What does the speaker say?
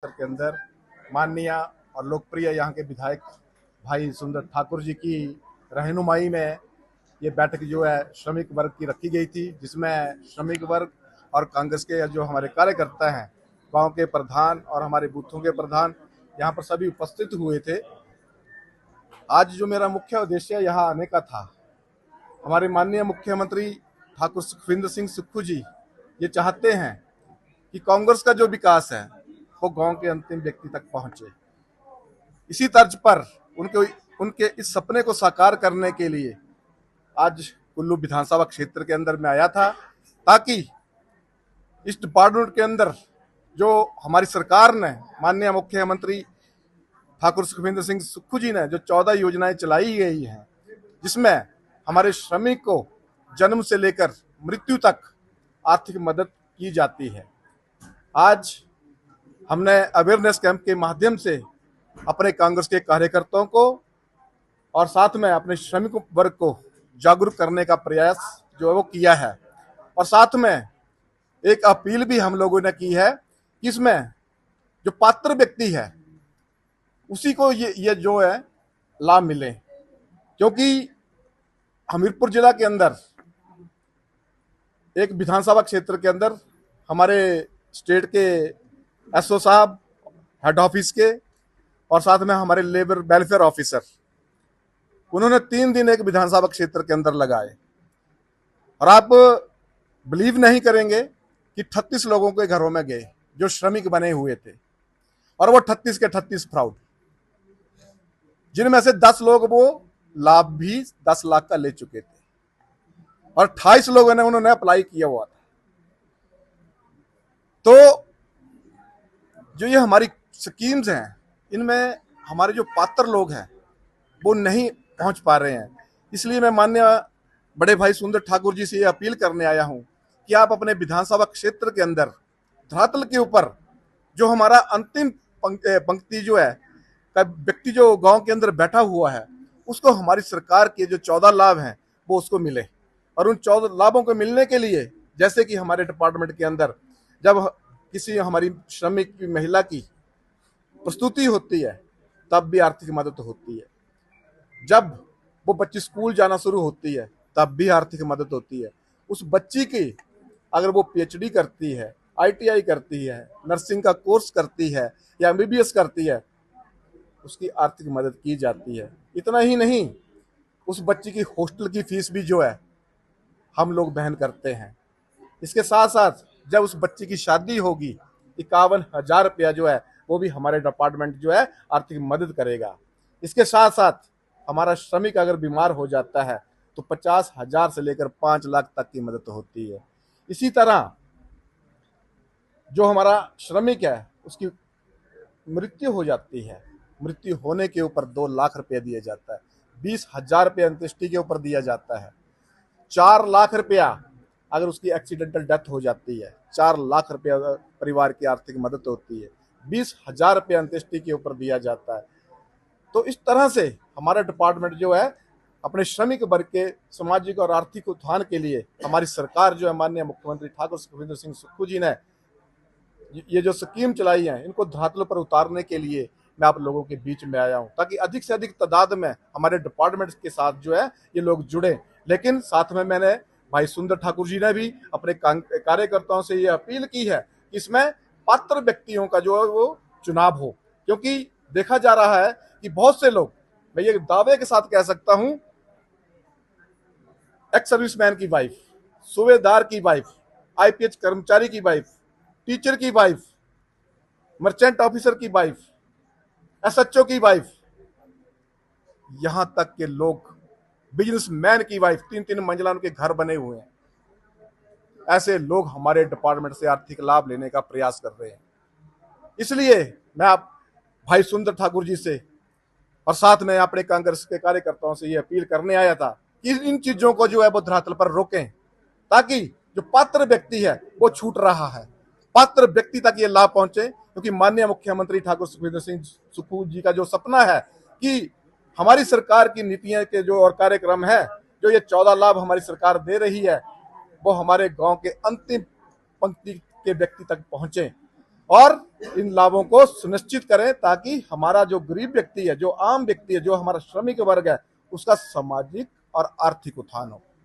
के अंदर माननीय और लोकप्रिय यहाँ के विधायक भाई सुंदर ठाकुर जी की रहनुमाई में ये बैठक जो है श्रमिक वर्ग की रखी गई थी, जिसमें श्रमिक वर्ग और कांग्रेस के जो हमारे कार्यकर्ता हैं, गांव के प्रधान और हमारे बूथों के प्रधान यहाँ पर सभी उपस्थित हुए थे। आज जो मेरा मुख्य उद्देश्य यहाँ आने का था, हमारे माननीय मुख्यमंत्री ठाकुर सुखविंदर सिंह सुक्खू जी ये चाहते हैं कि कांग्रेस का जो विकास है वो गांव के अंतिम व्यक्ति तक पहुंचे। इसी तर्ज पर उनके इस सपने को साकार करने के लिए आज कुल्लू विधानसभा क्षेत्र के अंदर मैं आया था, ताकि इस डिपार्टमेंट के अंदर जो हमारी सरकार ने, माननीय मुख्यमंत्री ठाकुर सुखविंदर सिंह सुक्खू जी ने जो 14 योजनाएं चलाई गई हैं, जिसमें हमारे श्रमिक को जन्म से लेकर मृत्यु तक आर्थिक मदद की जाती है। आज हमने अवेयरनेस कैंप के माध्यम से अपने कांग्रेस के कार्यकर्ताओं को और साथ में अपने श्रमिक वर्ग को जागरूक करने का प्रयास जो है वो किया है, और साथ में एक अपील भी हम लोगों ने की है कि इसमें जो पात्र व्यक्ति है उसी को ये जो है लाभ मिले, क्योंकि हमीरपुर जिला के अंदर एक विधानसभा क्षेत्र के अंदर हमारे स्टेट के एसओ साहब, हेड ऑफिस के, और साथ में हमारे लेबर वेलफेयर ऑफिसर, उन्होंने 3 दिन एक विधानसभा क्षेत्र के अंदर लगाए, और आप बिलीव नहीं करेंगे कि 38 लोगों के घरों में गए जो श्रमिक बने हुए थे, और वो 38 के 38 फ्रॉड, जिनमें से 10 लोग वो लाभ भी 10 लाख का ले चुके थे, और 28 लोगों ने उन्होंने अप्लाई किया हुआ था। तो जो ये हमारी स्कीम्स हैं, इनमें हमारे जो पात्र लोग हैं वो नहीं पहुंच पा रहे हैं। इसलिए मैं माननीय बड़े भाई सुंदर ठाकुर जी से ये अपील करने आया हूं कि आप अपने विधानसभा क्षेत्र के अंदर धरातल के ऊपर जो हमारा अंतिम पंक्ति जो है का व्यक्ति जो गांव के अंदर बैठा हुआ है, उसको हमारी सरकार के जो 14 लाभ हैं वो उसको मिले। और उन 14 लाभों को मिलने के लिए, जैसे कि हमारे डिपार्टमेंट के अंदर जब किसी हमारी श्रमिक की महिला की प्रस्तुति होती है तब भी आर्थिक मदद होती है, जब वो बच्ची स्कूल जाना शुरू होती है तब भी आर्थिक मदद होती है। उस बच्ची की अगर वो पीएचडी करती है, आईटीआई करती है, नर्सिंग का कोर्स करती है या एमबीबीएस करती है, उसकी आर्थिक मदद की जाती है। इतना ही नहीं, उस बच्ची की हॉस्टल की फीस भी जो है हम लोग वहन करते हैं। इसके साथ साथ जब उस बच्ची की शादी होगी, 51,000 रुपया जो है वो भी हमारे डिपार्टमेंट जो है आर्थिक मदद करेगा। इसके साथ साथ हमारा श्रमिक अगर बीमार हो जाता है तो 50,000 से लेकर 5 लाख तक की मदद होती है। इसी तरह जो हमारा श्रमिक है उसकी मृत्यु हो जाती है, मृत्यु होने के ऊपर 2 लाख रुपया दिया जाता है, 20,000 रुपया अंत्येष्टि के ऊपर दिया जाता है, 4 लाख रुपया अगर उसकी एक्सीडेंटल डेथ हो जाती है, 4 लाख रुपया परिवार की आर्थिक मदद होती है, 20,000 रुपया अंत्येष्टि के ऊपर दिया जाता है। तो इस तरह से हमारा डिपार्टमेंट जो है अपने श्रमिक वर्ग के सामाजिक और आर्थिक उत्थान के लिए, हमारी सरकार जो है माननीय मुख्यमंत्री ठाकुर सुखविंदर सिंह सुक्खू जी ने ये जो स्कीम चलाई है, इनको धरातल पर उतारने के लिए मैं आप लोगों के बीच में आया हूं, ताकि अधिक से अधिक तादाद में हमारे डिपार्टमेंट के साथ जो है ये लोग जुड़े। लेकिन साथ में मैंने भाई सुंदर ठाकुर जी ने भी अपने कार्यकर्ताओं से ये अपील की है कि इसमें पात्र व्यक्तियों का जो है वो चुनाव हो, क्योंकि देखा जा रहा है कि बहुत से लोग, मैं ये दावे के साथ कह सकता हूं, एक्स सर्विसमैन की वाइफ, सूबेदार की वाइफ, आईपीएस कर्मचारी की वाइफ, टीचर की वाइफ, मर्चेंट ऑफिसर की वाइफ, एसएचओ की वाइफ, यहां तक के लोग बिजनेसमैन की वाइफ, 3-3 मंजिला उनके घर बने हुए हैं, ऐसे लोग हमारे डिपार्टमेंट से आर्थिक लाभ लेने का प्रयास कर रहे हैं। इसलिए मैं आप भाई सुंदर ठाकुर जी से और साथ में अपने कांग्रेस के कार्यकर्ताओं से ये अपील करने आया था कि इन चीजों को जो है वो धरातल पर रोकें, ताकि जो पात्र व्यक्ति है वो छूट रहा है, पात्र व्यक्ति तक ये लाभ पहुंचे। क्योंकि माननीय मुख्यमंत्री ठाकुर सुखविंदर सिंह सुक्खू जी का जो सपना है कि हमारी सरकार की नीतियां के जो और कार्यक्रम है, जो ये 14 लाभ हमारी सरकार दे रही है, वो हमारे गांव के अंतिम पंक्ति के व्यक्ति तक पहुंचे। और इन लाभों को सुनिश्चित करें ताकि हमारा जो गरीब व्यक्ति है, जो आम व्यक्ति है, जो हमारा श्रमिक वर्ग है, उसका सामाजिक और आर्थिक उत्थान हो।